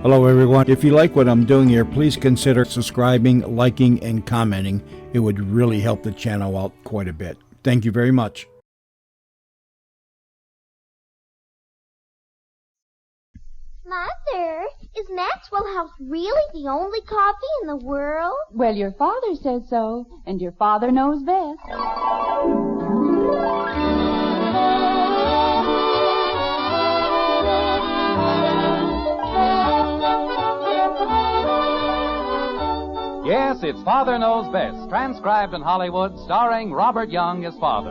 Hello everyone. If you like what I'm doing here, please consider subscribing, liking, and commenting. It would really help the channel out quite a bit. Thank you very much. Mother, is Maxwell House really the only coffee in the world? Well, your father says so, and your father knows best. Yes, it's Father Knows Best, transcribed in Hollywood, starring Robert Young as father.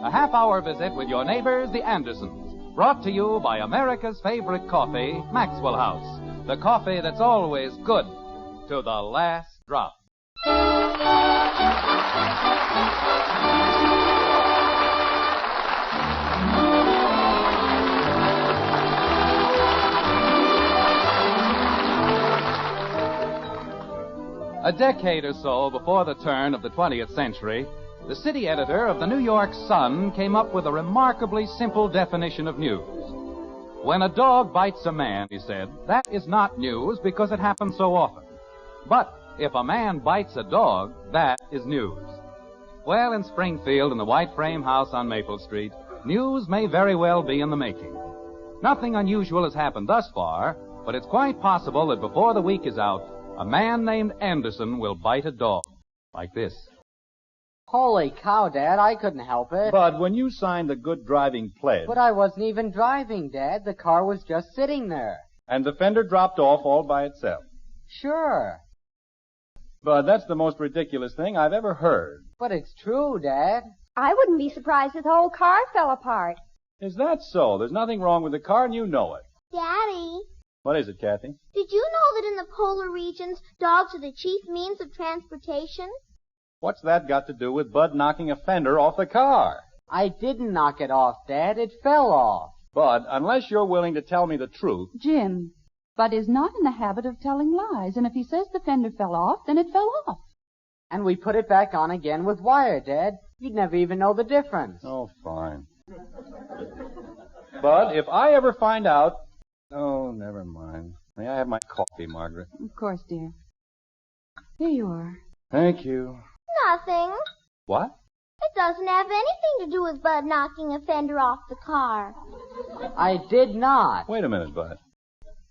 A half-hour visit with your neighbors, the Andersons, brought to you by America's favorite coffee, Maxwell House. The coffee that's always good to the last drop. A decade or so before the turn of the 20th century, the city editor of the New York Sun came up with a remarkably simple definition of news. When a dog bites a man, he said, that is not news because it happens so often. But if a man bites a dog, that is news. Well, in Springfield, in the white frame house on Maple Street, news may very well be in the making. Nothing unusual has happened thus far, but it's quite possible that before the week is out, a man named Anderson will bite a dog. Like this. Holy cow, Dad, I couldn't help it. Bud, when you signed the good driving pledge... But I wasn't even driving, Dad. The car was just sitting there. And the fender dropped off all by itself. Sure. Bud, that's the most ridiculous thing I've ever heard. But it's true, Dad. I wouldn't be surprised if the whole car fell apart. Is that so? There's nothing wrong with the car, and you know it. Daddy, What is it, Kathy? did you know that in the polar regions, dogs are the chief means of transportation? What's that got to do with Bud knocking a fender off the car? I didn't knock it off, Dad. It fell off. Bud, unless you're willing to tell me the truth... Jim, Bud is not in the habit of telling lies, and if he says the fender fell off, then it fell off. And we put it back on again with wire, Dad. You'd never even know the difference. Oh, fine. Bud, if I ever find out... Oh, never mind. May I have my coffee, Margaret? Of course, dear. Here you are. Thank you. Nothing. What? It doesn't have anything to do with Bud knocking a fender off the car. I did not. Wait a minute, Bud.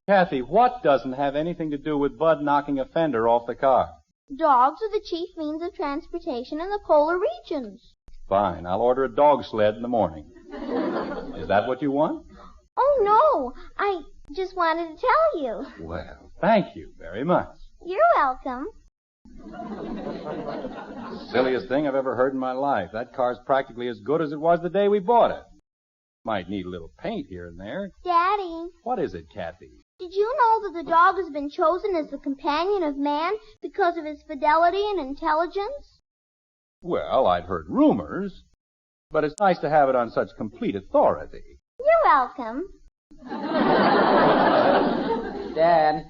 Kathy, what doesn't have anything to do with Bud knocking a fender off the car? Dogs are the chief means of transportation in the polar regions. Fine. I'll order a dog sled in the morning. Is that what you want? Oh, no. I just wanted to tell you. Well, thank you very much. You're welcome. Silliest thing I've ever heard in my life. That car's practically as good as it was the day we bought it. Might need a little paint here and there. Daddy, What is it, Kathy? did you know that the dog has been chosen as the companion of man because of his fidelity and intelligence? Well, I'd heard rumors, but it's nice to have it on such complete authority. You're welcome. Dad,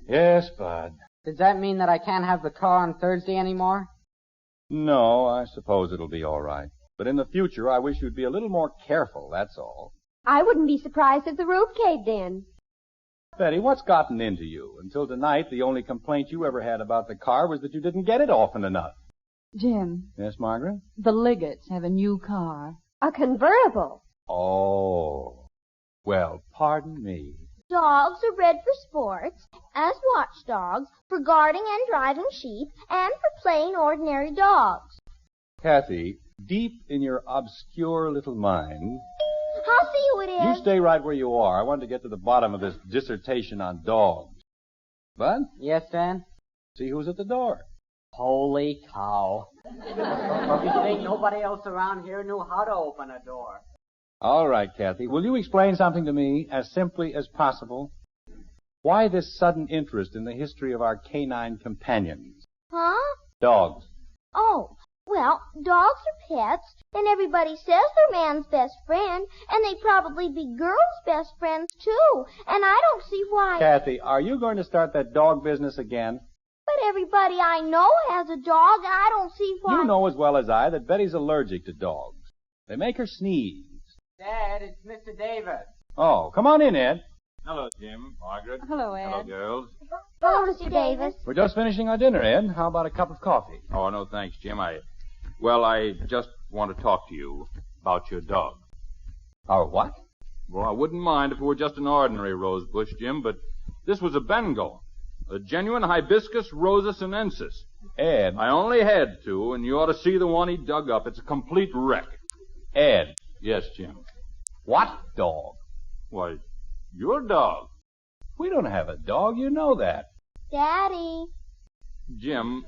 Yes, Bud. does that mean that I can't have the car on Thursday anymore? No, I suppose it'll be all right. But in the future, I wish you'd be a little more careful, that's all. I wouldn't be surprised if the roof caved in. Betty, what's gotten into you? Until tonight, the only complaint you ever had about the car was that you didn't get it often enough. Jim, Yes, Margaret? the Liggetts have a new car. A convertible. Oh. Well, pardon me. Dogs are bred for sports, as watchdogs, for guarding and driving sheep, and for playing ordinary dogs. Kathy, deep in your obscure little mind, I'll see who it is. you stay right where you are. I want to get to the bottom of this dissertation on dogs. Bud, Yes, Dad? see who's at the door. Holy cow. You think nobody else around here knew how to open a door? All right, Kathy. Will you explain something to me as simply as possible? Why this sudden interest in the history of our canine companions? Huh? Dogs. Oh, well, dogs are pets, and everybody says they're man's best friend, and they'd probably be girls' best friends, too. And I don't see why. Kathy, are you going to start that dog business again? But everybody I know has a dog, and I don't see why. You know as well as I that Betty's allergic to dogs. They make her sneeze. Dad, it's Mr. Davis. Oh, come on in, Ed. Hello, Jim, Margaret. Hello, Ed. Hello, girls. Hello, Mr. Davis. We're just finishing our dinner, Ed. How about a cup of coffee? Oh, no, thanks, Jim. I just want to talk to you about your dog. Our what? Well, I wouldn't mind if it were just an ordinary rose bush, Jim, but this was a Bengal. A genuine Hibiscus rosa sinensis. Ed. I only had two, and you ought to see the one he dug up. It's a complete wreck. Ed. Yes, Jim. What dog? Why, your dog. We don't have a dog. You know that. Daddy. Jim,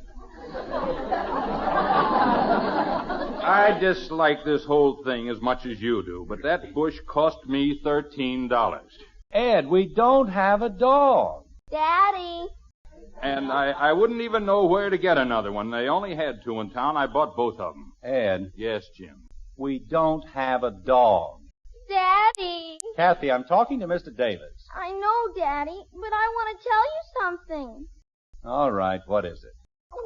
I dislike this whole thing as much as you do, but that bush cost me $13. Ed, we don't have a dog. Daddy. And I wouldn't even know where to get another one. They only had two in town. I bought both of them. Ed, Yes, Jim. we don't have a dog. Daddy. Kathy, I'm talking to Mr. Davis. I know, Daddy, but I want to tell you something. All right, what is it?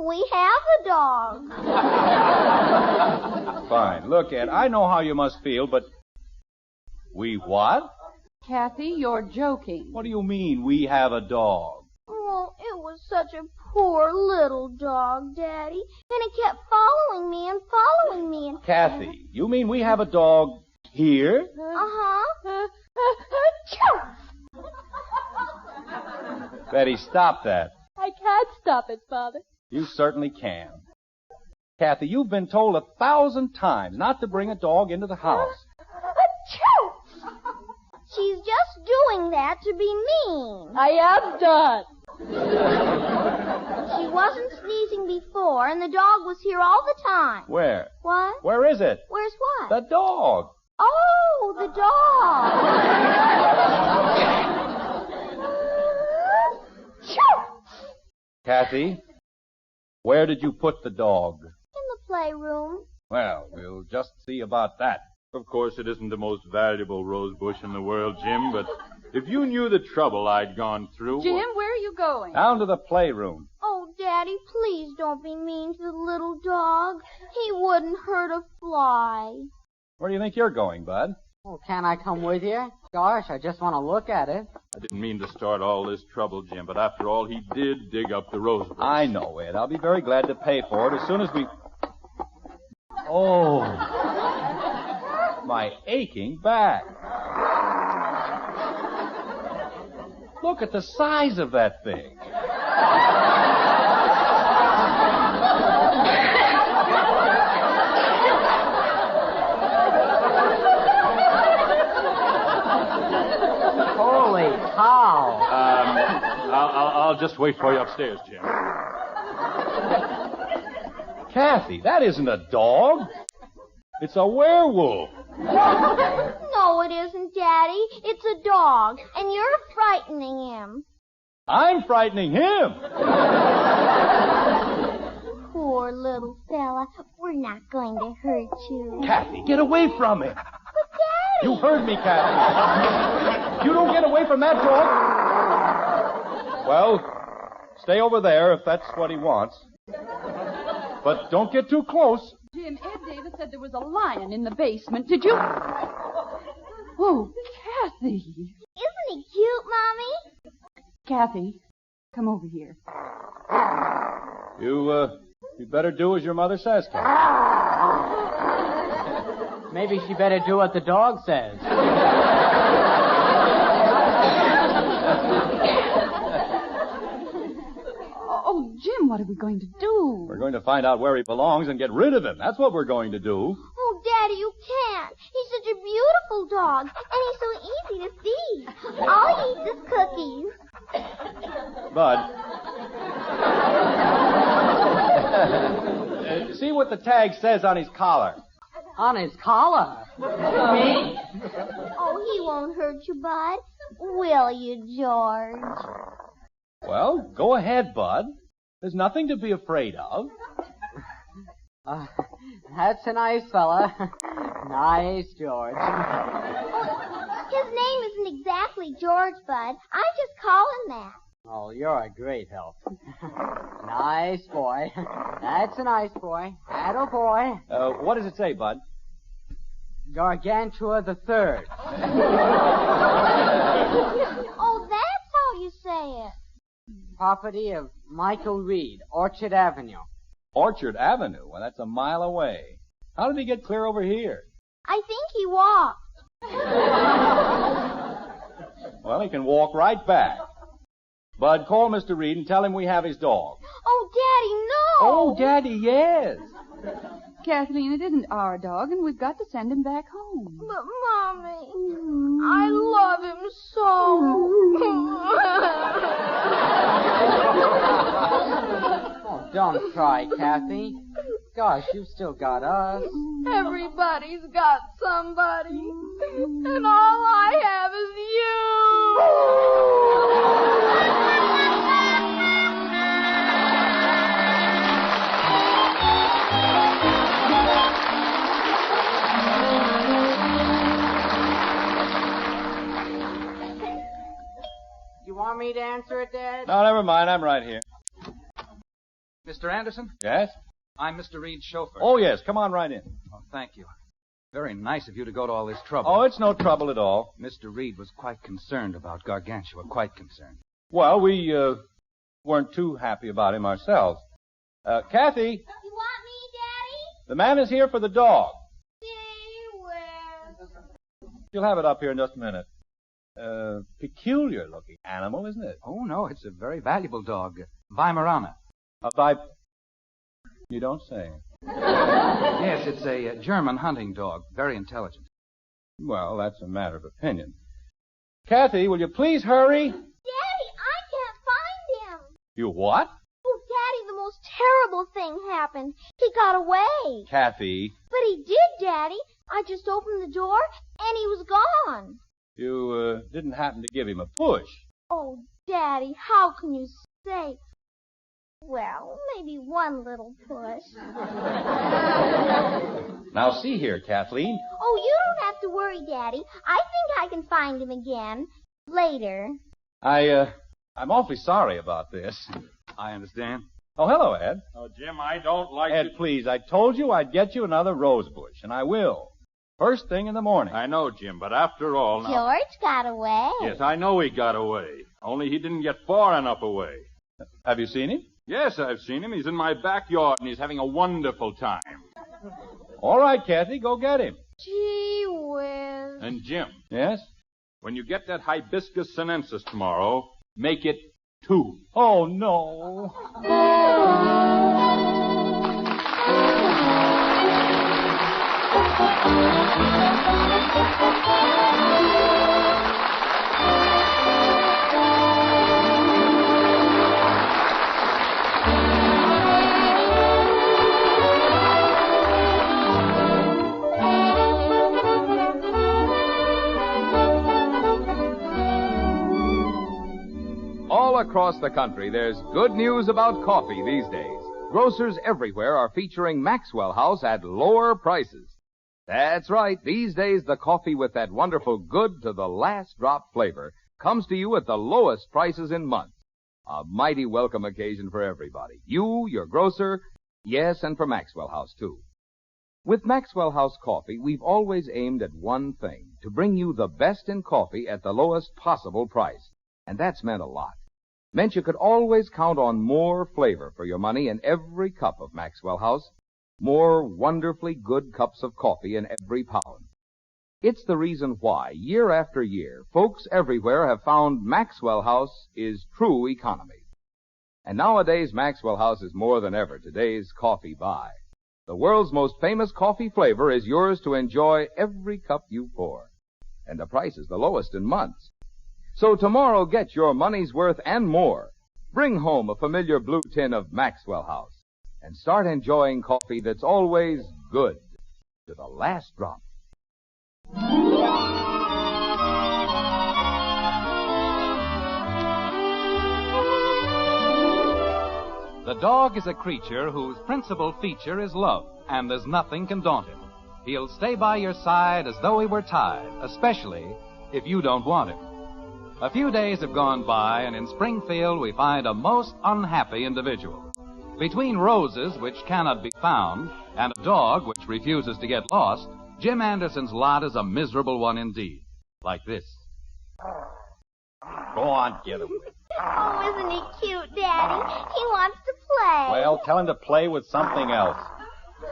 We have a dog. Fine. Look, Ed, I know how you must feel, but... We what? Kathy, you're joking. What do you mean, we have a dog? Oh, it was such a poor little dog, Daddy. And it kept following me and following me and... Kathy, you mean we have a dog here? Uh-huh. Betty, stop that. I can't stop it, Father. You certainly can. Kathy, you've been told 1,000 times not to bring a dog into the house. She's just doing that to be mean. I am done. She wasn't sneezing before, and the dog was here all the time. Where? What? Where is it? Where's what? The dog. Oh, the dog. Kathy, where did you put the dog? In the playroom. Well, we'll just see about that. Of course, it isn't the most valuable rose bush in the world, Jim, but if you knew the trouble I'd gone through... Jim, where are you going? Down to the playroom. Oh, Daddy, please don't be mean to the little dog. He wouldn't hurt a fly. Where do you think you're going, Bud? Oh, can I come with you? Gosh, I just want to look at it. I didn't mean to start all this trouble, Jim, but after all, he did dig up the rose bush. I know, Ed. I'll be very glad to pay for it as soon as we... Oh, my aching back. Look at the size of that thing. Holy cow. I'll just wait for you upstairs, Jim. Kathy, that isn't a dog. It's a werewolf. No, it isn't, Daddy. It's a dog, and you're frightening him. I'm frightening him. Poor little fella. We're not going to hurt you. Kathy, get away from him. But, Daddy... You heard me, Kathy. You don't get away from that dog. Well, stay over there if that's what he wants. But don't get too close. Jim, Ed Davis said there was a lion in the basement. Did you... Oh, Kathy. Isn't he cute, Mommy? Kathy, come over here. You better do as your mother says, Kathy. Maybe she better do what the dog says. Oh, Jim, what are we going to do? We're going to find out where he belongs and get rid of him. That's what we're going to do. Oh, Daddy, you can't. He's such a beautiful dog, and he's so easy to feed. All he eats is cookies. Bud. See what the tag says on his collar. On his collar. Me? Oh, he won't hurt you, Bud. Will you, George? Well, go ahead, Bud. There's nothing to be afraid of. That's a nice fella. Nice, George. His name isn't exactly George, Bud. I just call him that. Oh, you're a great help. Nice boy. That's a nice boy. Atta boy. What does it say, Bud? Gargantua the Third. Oh, Property of Michael Reed, Orchard Avenue. Orchard Avenue? Well, that's a mile away. How did he get clear over here? I think he walked. Well, he can walk right back. Bud, call Mr. Reed and tell him we have his dog. Oh, Daddy, no! Oh, Daddy, yes. Kathleen, it isn't our dog, and we've got to send him back home. But, Mommy, I love him so. Oh, don't cry, Kathy. Gosh, you've still got us. Everybody's got somebody. And all I have is You want me to answer it, Dad? No, never mind. I'm right here. Mr. Anderson? Yes? I'm Mr. Reed's chauffeur. Oh, yes. Come on right in. Oh, thank you. Very nice of you to go to all this trouble. Oh, it's no trouble at all. Mr. Reed was quite concerned about Gargantua, quite concerned. Well, we weren't too happy about him ourselves. Kathy, You want me, Daddy? the man is here for the dog. Gee whiz. You'll have it up here in just a minute. Peculiar looking animal, isn't it? Oh, no, it's a very valuable dog. Weimaraner. A vip. You don't say. Yes, it's a German hunting dog. Very intelligent. Well, that's a matter of opinion. Kathy, will you please hurry? Daddy, I can't find him. You what? Oh, Daddy, the most terrible thing happened. He got away. Kathy, But he did, Daddy. I just opened the door, and he was gone. you didn't happen to give him a push. Oh, Daddy, how can you say? Well, maybe one little push. Now, see here, Kathleen. Oh, you don't have to worry, Daddy. I think I can find him again. Later. I'm awfully sorry about this. I understand. Oh, hello, Ed. Oh, Jim, I don't like Ed, please, I told you I'd get you another rose bush, and I will. First thing in the morning. I know, Jim, but after all, now... George got away. Yes, I know he got away. Only he didn't get far enough away. Have you seen him? Yes, I've seen him. He's in my backyard, and he's having a wonderful time. All right, Kathy, go get him. Gee whiz. And, Jim, Yes? when you get that hibiscus sinensis tomorrow, make it 2. Oh, no. All across the country, there's good news about coffee these days. Grocers everywhere are featuring Maxwell House at lower prices. That's right. These days, the coffee with that wonderful good to the last drop flavor comes to you at the lowest prices in months. A mighty welcome occasion for everybody. You, your grocer, yes, and for Maxwell House, too. With Maxwell House coffee, we've always aimed at one thing, to bring you the best in coffee at the lowest possible price. And that's meant a lot. Meant you could always count on more flavor for your money in every cup of Maxwell House, more wonderfully good cups of coffee in every pound. It's the reason why, year after year, folks everywhere have found Maxwell House is true economy. And nowadays, Maxwell House is more than ever today's coffee buy. The world's most famous coffee flavor is yours to enjoy every cup you pour. And the price is the lowest in months. So tomorrow, get your money's worth and more. Bring home a familiar blue tin of Maxwell House and start enjoying coffee that's always good to the last drop. The dog is a creature whose principal feature is love, and there's nothing can daunt him. He'll stay by your side as though he were tied, especially if you don't want him. A few days have gone by, and in Springfield we find a most unhappy individual. Between roses, which cannot be found, and a dog which refuses to get lost, Jim Anderson's lot is a miserable one indeed. Like this. Go on, get him. Oh, isn't he Daddy. He wants to play. Well, tell him to play with something else.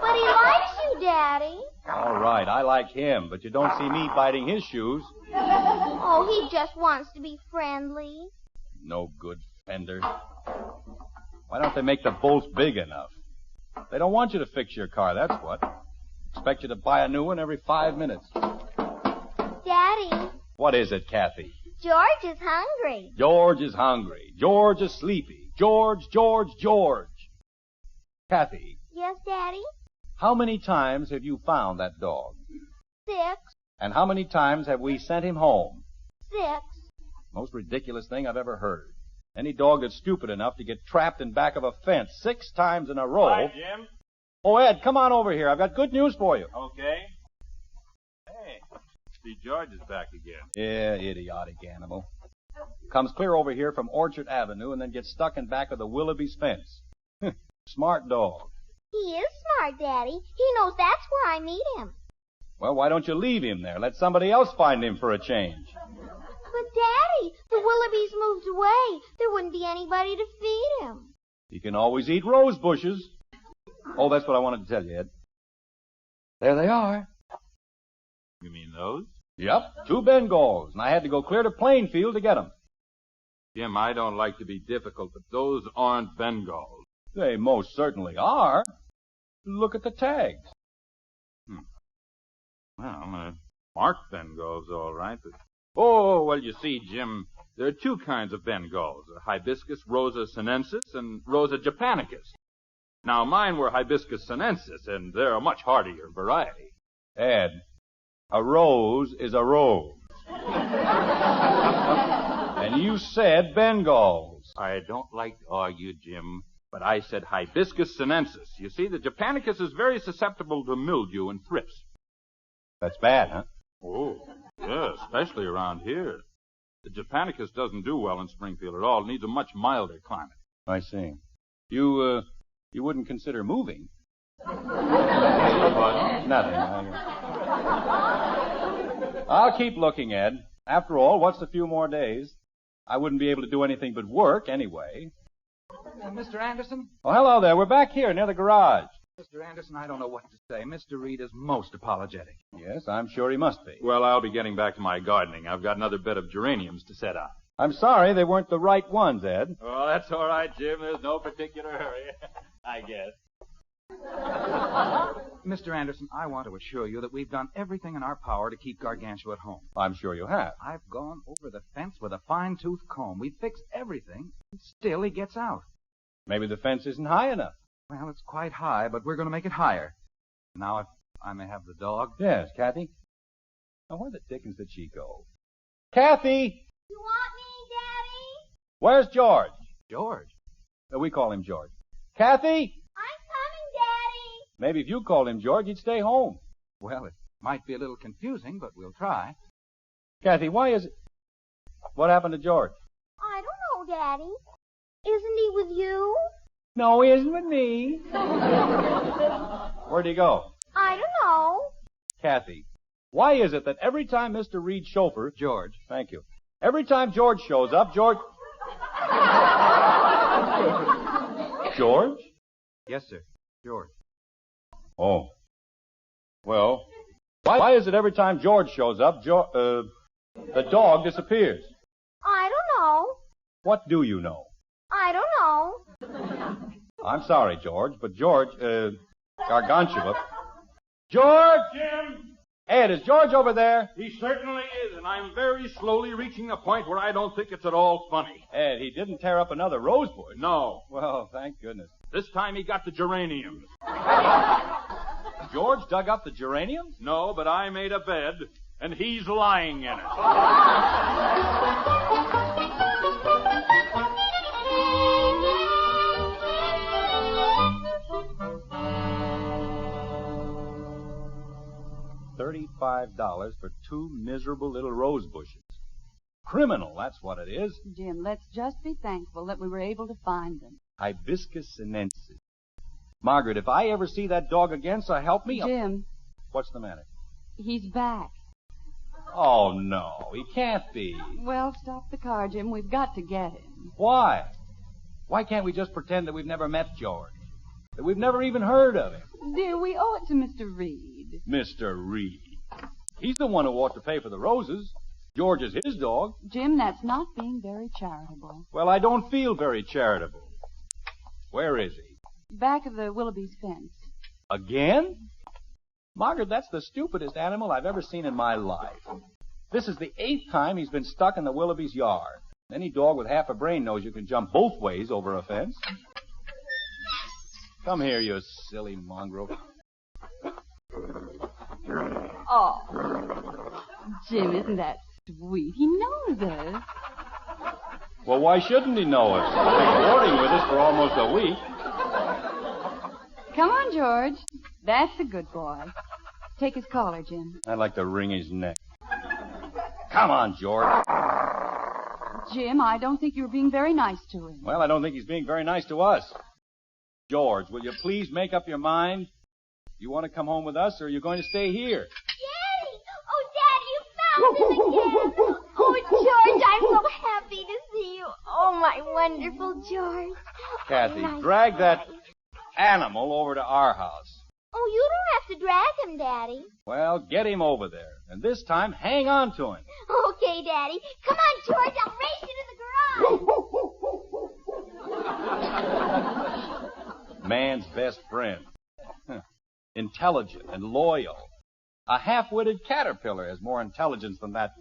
But he likes you, Daddy. All right, I like him, but you don't see me biting his shoes. Oh, he just wants to be friendly. No good fender. Why don't they make the bolts big enough? They don't want you to fix your car, that's what. Expect you to buy a new one every 5 minutes. Daddy, What is it, Kathy? George is hungry. George is hungry. George is sleepy. George. Kathy, Yes, Daddy? how many times have you found that dog? 6. And how many times have we sent him home? 6. Most ridiculous thing I've ever heard. Any dog that's stupid enough to get trapped in back of a fence 6 times in a row. Hi, Jim. Oh, Ed, come on over here. I've got good news for you. Okay. Hey, see, George is back again. Yeah, idiotic animal. Comes clear over here from Orchard Avenue and then gets stuck in back of the Willoughby's fence. Smart dog. He is smart, Daddy. He knows that's where I meet him. Well, why don't you leave him there? Let somebody else find him for a change. But, Daddy, the Willoughbys moved away. There wouldn't be anybody to feed him. He can always eat rose bushes. Oh, that's what I wanted to tell you, Ed. There they are. You mean those? Yep, 2 Bengals, and I had to go clear to Plainfield to get them. Jim, I don't like to be difficult, but those aren't Bengals. They most certainly are. Look at the tags. Well, marked Bengals, all right, but... Oh, well, you see, Jim, there are 2 kinds of Bengals, Hibiscus rosa sinensis and Rosa japonicus. Now, mine were Hibiscus sinensis, and they're a much hardier variety. Ed, a rose is a rose. And you said Bengals. I don't like to argue, Jim, but I said Hibiscus sinensis. You see, the japonicus is very susceptible to mildew and thrips. That's bad, huh? Oh, yeah, especially around here. The japonicus doesn't do well in Springfield at all. It needs a much milder climate. I see. You wouldn't consider moving? But Nothing. I'll keep looking, Ed. After all, what's a few more days? I wouldn't be able to do anything but work anyway. Mr. Anderson? Oh, hello there. We're back here near the garage. Mr. Anderson, I don't know what to say. Mr. Reed is most apologetic. Yes, I'm sure he must be. well, I'll be getting back to my gardening. I've got another bed of geraniums to set out. I'm sorry they weren't the right ones, Ed. Oh, that's all right, Jim. There's no particular hurry, I guess. Mr. Anderson, I want to assure you that we've done everything in our power to keep Gargantua at home. I'm sure you have. I've gone over the fence with a fine-tooth comb. We've fixed everything, and still he gets out. Maybe the fence isn't high enough. Well, it's quite high, but we're going to make it higher. Now, if I may have the dog. Yes, Kathy. Now, where the dickens did she go? Kathy! You want me, Daddy? Where's George? George. We call him George. Kathy! I'm coming, Daddy. Maybe if you called him George, he'd stay home. Well, it might be a little confusing, but we'll try. Kathy, why is it... What happened to George? I don't know, Daddy. Isn't he with you? No, he isn't with me. Where'd he go? I don't know. Kathy, why is it that every time Mr. Reed's chauffeur... George. Thank you. Every time George shows up, George... George? Yes, sir. George. Oh. Well, why is it every time George shows up, the dog disappears? I don't know. What do you know? I don't know. I'm sorry, George, but George, Gargantua... George! Jim, Ed, is George over there? he certainly is, and I'm very slowly reaching a point where I don't think it's at all funny. Ed, he didn't tear up another rose bush. No, Well, thank goodness. this time he got the geraniums. George dug up the geraniums? No, but I made a bed, and he's lying in it. $35 for 2 miserable little rose bushes. Criminal, that's what it is. Jim, let's just be thankful that we were able to find them. Hibiscus sinensis. Margaret, if I ever see that dog again, so help me... Jim, What's the matter? he's back. Oh, no, he can't be. Well, stop the car, Jim. We've got to get him. Why? Why can't we just pretend that we've never met George? That we've never even heard of him? Dear, we owe it to Mr. Reed. Mr. Reed. He's the one who ought to pay for the roses. George is his dog. Jim, that's not being very charitable. Well, I don't feel very charitable. Where is he? Back of the Willoughby's fence. Again? Margaret, that's the stupidest animal I've ever seen in my life. This is the 8th time he's been stuck in the Willoughby's yard. Any dog with half a brain knows you can jump both ways over a fence. Come here, you silly mongrel. Oh, Jim, isn't that sweet? He knows us. Well, why shouldn't he know us? He's been boarding with us for almost a week. Come on, George. That's a good boy. Take his collar, Jim. I'd like to wring his neck. Come on, George. Jim, I don't think you're being very nice to him. Well, I don't think he's being very nice to us. George, will you please make up your mind? You want to come home with us, or are you going to stay here? Daddy! Oh, Daddy, you found him again! Oh, George, I'm so happy to see you. Oh, my wonderful George. Kathy, Nice drag that boy. animal over to our house. Oh, you don't have to drag him, Daddy. Well, get him over there. And this time, hang on to him. Okay, Daddy. Come on, George. I'll race you to the garage. Man's best friend. Intelligent and loyal. A half-witted caterpillar has more intelligence than that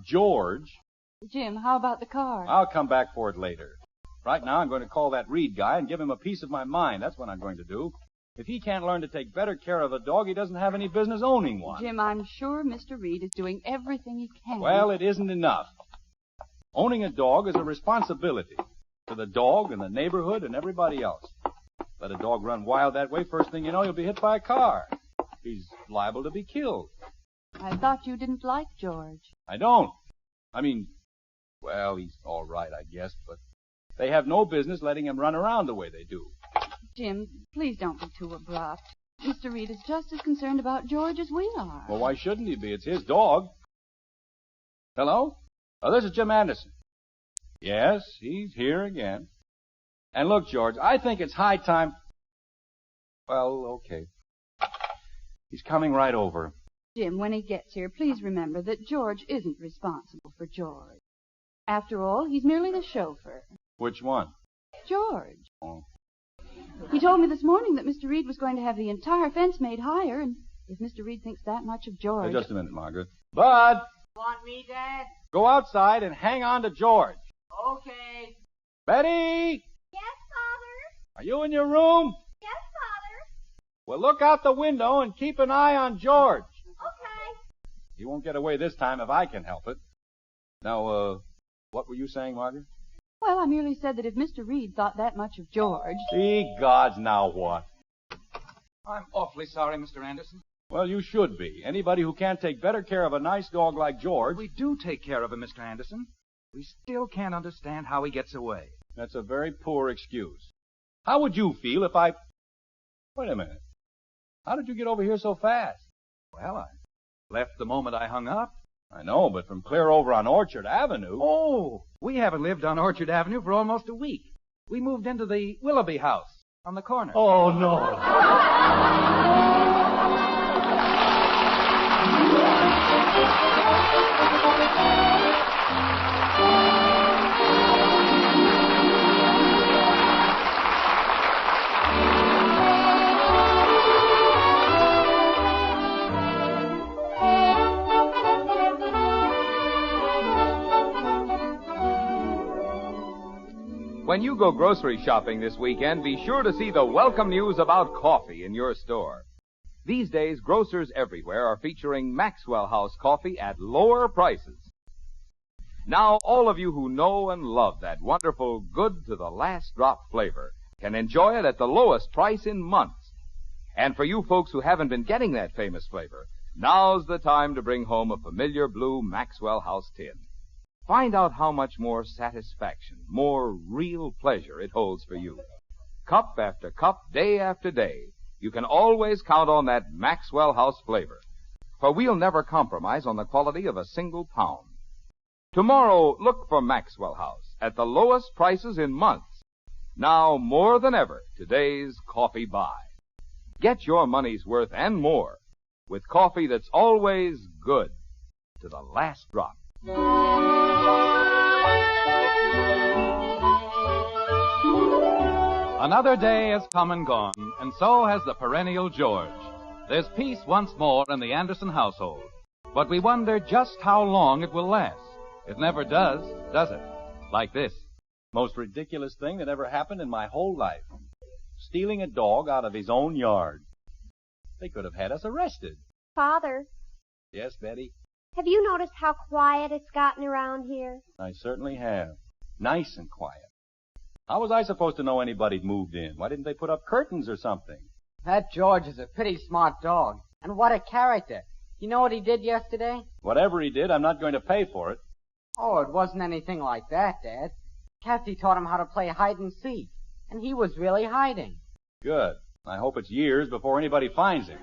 George. Jim, how about the car? I'll come back for it later. Right now, I'm going to call that Reed guy and give him a piece of my mind. That's what I'm going to do. If he can't learn to take better care of a dog, he doesn't have any business owning one. Jim, I'm sure Mr. Reed is doing everything he can. Well, it isn't enough. Owning a dog is a responsibility to the dog and the neighborhood and everybody else. Let a dog run wild that way, first thing you know, you'll be hit by a car. He's liable to be killed. I thought you didn't like George. I don't. I mean, well, he's all right, I guess, but they have no business letting him run around the way they do. Jim, please don't be too abrupt. Mr. Reed is just as concerned about George as we are. Well, why shouldn't he be? It's his dog. Hello? Oh, this is Jim Anderson. Yes, he's here again. And look, George, I think it's high time... Well, okay. He's coming right over. Jim, when he gets here, please remember that George isn't responsible for George. After all, he's merely the chauffeur. Which one? George. Oh. He told me this morning that Mr. Reed was going to have the entire fence made higher, and if Mr. Reed thinks that much of George... Hey, just a minute, Margaret. Bud! Want me, Dad? Go outside and hang on to George. Okay. Betty! Yes, Father? Are you in your room? Yes, Father. Well, look out the window and keep an eye on George. Okay. He won't get away this time if I can help it. Now, what were you saying, Margaret? Well, I merely said that if Mr. Reed thought that much of George... Ye gods, now what? I'm awfully sorry, Mr. Anderson. Well, you should be. Anybody who can't take better care of a nice dog like George... We do take care of him, Mr. Anderson. We still can't understand how he gets away. That's a very poor excuse. How would you feel if I... Wait a minute. How did you get over here so fast? Well, I left the moment I hung up. I know, but from clear over on Orchard Avenue... Oh, we haven't lived on Orchard Avenue for almost a week. We moved into the Willoughby house on the corner. Oh, no. When you go grocery shopping this weekend, be sure to see the welcome news about coffee in your store. These days, grocers everywhere are featuring Maxwell House coffee at lower prices. Now, all of you who know and love that wonderful good to the last drop flavor can enjoy it at the lowest price in months. And for you folks who haven't been getting that famous flavor, now's the time to bring home a familiar blue Maxwell House tin. Find out how much more satisfaction, more real pleasure it holds for you. Cup after cup, day after day, you can always count on that Maxwell House flavor. For we'll never compromise on the quality of a single pound. Tomorrow, look for Maxwell House at the lowest prices in months. Now more than ever, today's coffee buy. Get your money's worth and more with coffee that's always good to the last drop. Another day has come and gone, and so has the perennial George. There's peace once more in the Anderson household. But we wonder just how long it will last. It never does it? Like this. Most ridiculous thing that ever happened in my whole life. Stealing a dog out of his own yard. They could have had us arrested. Father, Yes, Betty? have you noticed how quiet it's gotten around here? I certainly have. Nice and quiet. How was I supposed to know anybody'd moved in? Why didn't they put up curtains or something? That George is a pretty smart dog. And what a character. You know what he did yesterday? Whatever he did, I'm not going to pay for it. Oh, it wasn't anything like that, Dad. Kathy taught him how to play hide and seek. And he was really hiding. Good. I hope it's years before anybody finds him.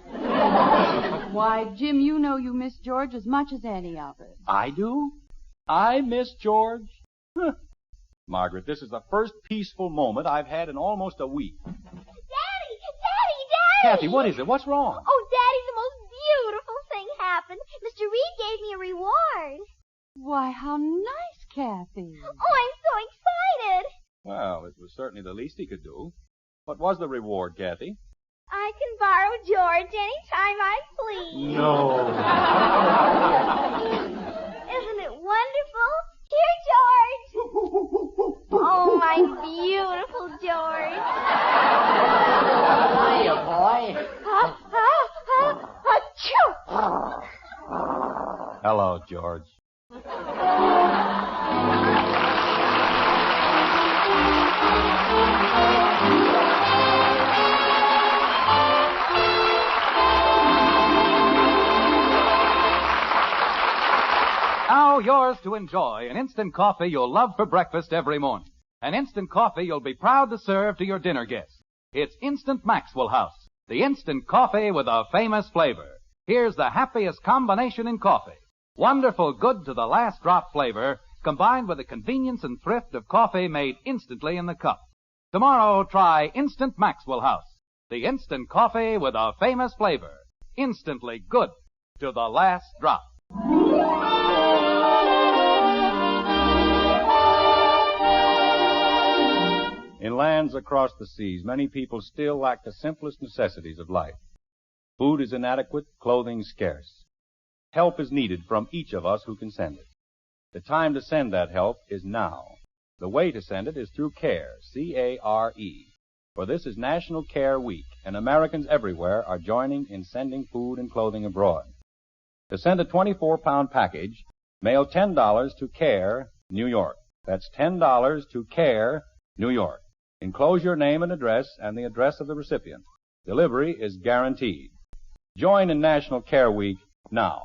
Why, Jim, you know you miss George as much as any of us. I do? I miss George? Huh. Margaret, this is the first peaceful moment I've had in almost a week. Daddy! Daddy! Kathy, what is it? What's wrong? Oh, Daddy, the most beautiful thing happened. Mr. Reed gave me a reward. Why, how nice, Kathy. Oh, I'm so excited. Well, it was certainly the least he could do. What was the reward, Kathy? I can borrow George anytime I please. No. Isn't it wonderful? Here, George. Oh, my beautiful George. Hiya, boy. Achoo! Hello, George. Now yours to enjoy, an instant coffee you'll love for breakfast every morning. An instant coffee you'll be proud to serve to your dinner guests. It's Instant Maxwell House, the instant coffee with a famous flavor. Here's the happiest combination in coffee. Wonderful good to the last drop flavor, combined with the convenience and thrift of coffee made instantly in the cup. Tomorrow, try Instant Maxwell House, the instant coffee with a famous flavor. Instantly good to the last drop. In lands across the seas, many people still lack the simplest necessities of life. Food is inadequate, clothing scarce. Help is needed from each of us who can send it. The time to send that help is now. The way to send it is through CARE, C-A-R-E. For this is National Care Week, and Americans everywhere are joining in sending food and clothing abroad. To send a 24-pound package, mail $10 to CARE, New York. That's $10 to CARE, New York. Enclose your name and address and the address of the recipient. Delivery is guaranteed. Join in National Care Week now.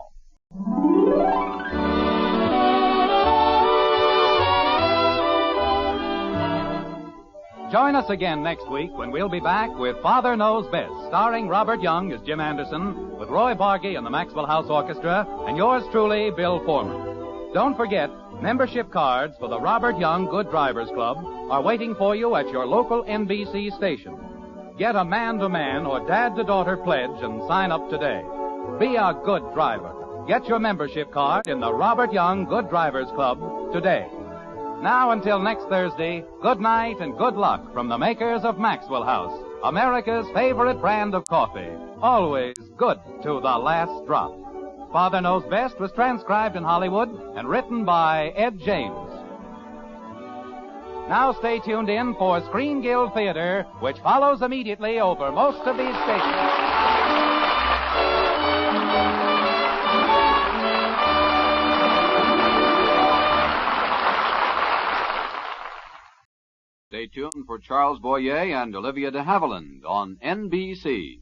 Join us again next week when we'll be back with Father Knows Best, starring Robert Young as Jim Anderson, with Roy Bargy and the Maxwell House Orchestra, and yours truly, Bill Foreman. Don't forget, membership cards for the Robert Young Good Drivers Club are waiting for you at your local NBC station. Get a man-to-man or dad-to-daughter pledge and sign up today. Be a good driver. Get your membership card in the Robert Young Good Drivers Club today. Now until next Thursday, good night and good luck from the makers of Maxwell House, America's favorite brand of coffee. Always good to the last drop. Father Knows Best was transcribed in Hollywood and written by Ed James. Now stay tuned in for Screen Guild Theater, which follows immediately over most of these stations. Stay tuned for Charles Boyer and Olivia de Havilland on NBC.